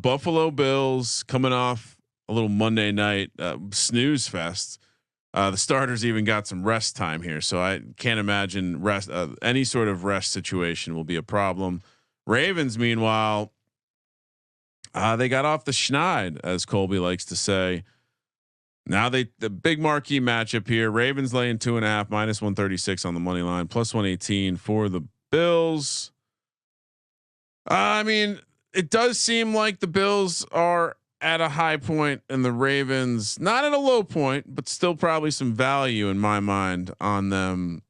Buffalo Bills coming off a little Monday night snooze fest. The starters even got some rest time here, so I can't imagine rest. Any sort of rest situation will be a problem. Ravens, meanwhile, they got off the schneid, as Colby likes to say. Now the big marquee matchup here. Ravens laying 2.5 minus 136 on the money line, plus 118 for the Bills. I mean, it does seem like the Bills are at a high point and the Ravens not at a low point, but still probably some value in my mind on them.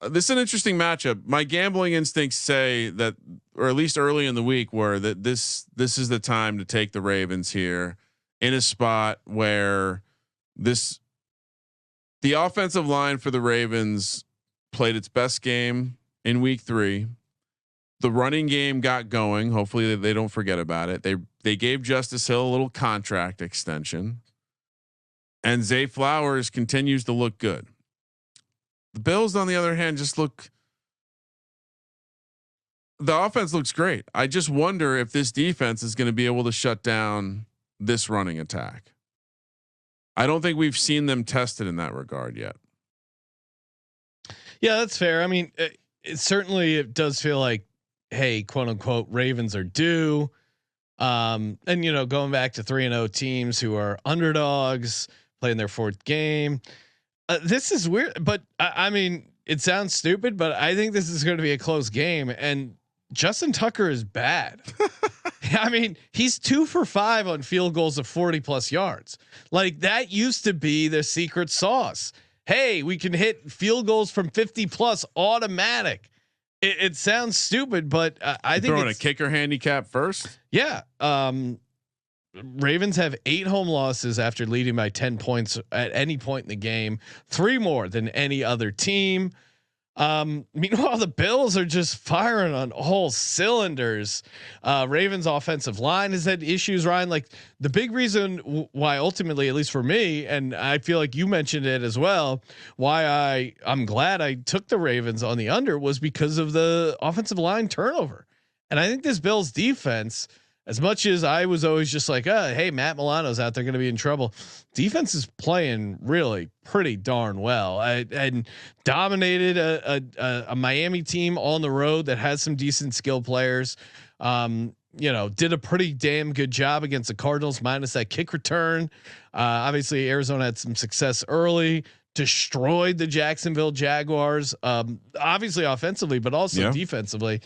This is an interesting matchup. My gambling instincts say that, or at least early in the week, were that this is the time to take the Ravens here in a spot where the offensive line for the Ravens played its best game in week 3. The running game got going. Hopefully they don't forget about it. They gave Justice Hill a little contract extension, and Zay Flowers continues to look good. The Bills, on the other hand, the offense looks great. I just wonder if this defense is going to be able to shut down this running attack. I don't think we've seen them tested in that regard yet. Yeah, that's fair. I mean, it does feel like, hey, quote unquote, Ravens are due. And going back to 3-0 teams who are underdogs playing their 4th game. This is weird, but I mean, it sounds stupid, but I think this is going to be a close game. And Justin Tucker is bad. I mean, he's 2 for 5 on field goals of 40+ yards. Like that used to be the secret sauce. Hey, we can hit field goals from 50+ automatic. It sounds stupid, but I think throwing a kicker handicap first. Yeah. Ravens have 8 home losses after leading by 10 points at any point in the game, 3 more than any other team. Meanwhile, the Bills are just firing on all cylinders. Ravens offensive line has had issues, Ryan. Like the big reason why ultimately, at least for me, and I feel like you mentioned it as well, why I'm glad I took the Ravens on the under was because of the offensive line turnover. And I think this Bills defense, as much as I was always just like, hey, Matt Milano's out there going to be in trouble. Defense is playing really pretty darn well and dominated a Miami team on the road that has some decent skill players. Did a pretty damn good job against the Cardinals minus that kick return. Obviously Arizona had some success early, destroyed the Jacksonville Jaguars. Obviously offensively, but also defensively.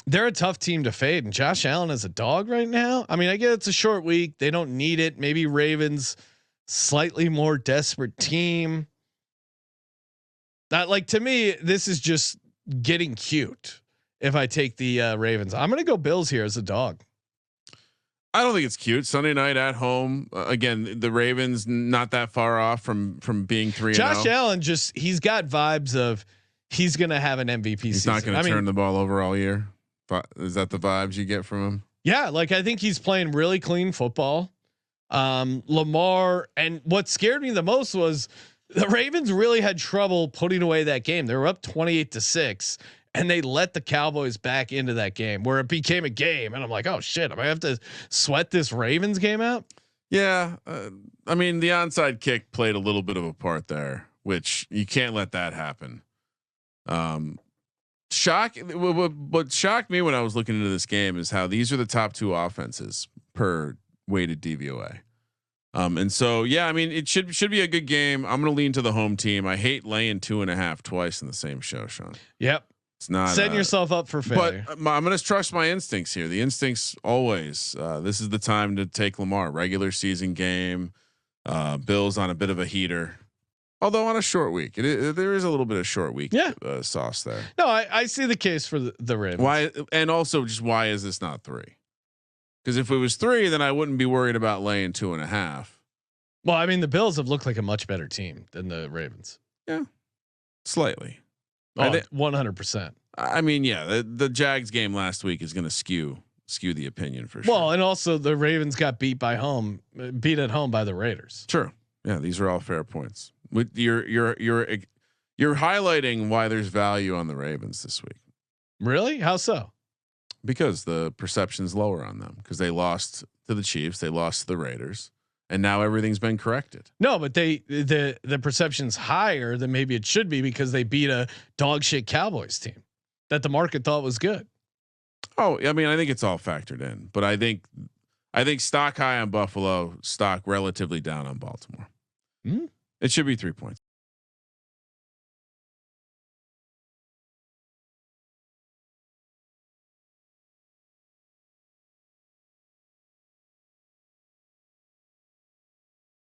They're a tough team to fade, and Josh Allen is a dog right now. I mean, I get it's a short week. They don't need it. Maybe Ravens slightly more desperate team. Not like, to me, this is just getting cute. If I take the Ravens, I'm going to go Bills here as a dog. I don't think it's cute. Sunday night at home. Again, the Ravens not that far off from being 3-0. Josh Allen he's got vibes of he's going to have an MVP season. He's not going to turn the ball over all year. Is that the vibes you get from him? Yeah, like I think he's playing really clean football. Lamar, and what scared me the most was the Ravens really had trouble putting away that game. They were up 28-6, and they let the Cowboys back into that game where it became a game. And I'm like, oh shit, am I have to sweat this Ravens game out? Yeah, I mean, the onside kick played a little bit of a part there, which you can't let that happen. What shocked me when I was looking into this game is how these are the top 2 offenses per weighted DVOA. And so, yeah, I mean, it should be a good game. I'm going to lean to the home team. I hate laying 2.5 twice in the same show, Sean. Yep. It's not setting yourself up for failure. But I'm going to trust my instincts here. The instincts always, this is the time to take Lamar. Regular season game, Bills on a bit of a heater. Although on a short week, there is a little bit of short week sauce there. No, I see the case for the Ravens. Why, and also just why is this not 3? Because if it was 3, then I wouldn't be worried about laying 2.5. Well, I mean, the Bills have looked like a much better team than the Ravens. Yeah, slightly. 100%. I mean, yeah, the Jags game last week is going to skew the opinion for sure. Well, and also the Ravens got beat at home by the Raiders. True. Yeah, these are all fair points. With you're highlighting why there's value on the Ravens this week. Really? How so? because the perception's lower on them because they lost to the Chiefs, they lost to the Raiders, and now everything's been corrected. No, but the perception's higher than maybe it should be because they beat a dog shit Cowboys team that the market thought was good. Oh, I mean, I think it's all factored in, but I think stock high on Buffalo, stock relatively down on Baltimore. Hmm? It should be 3 points.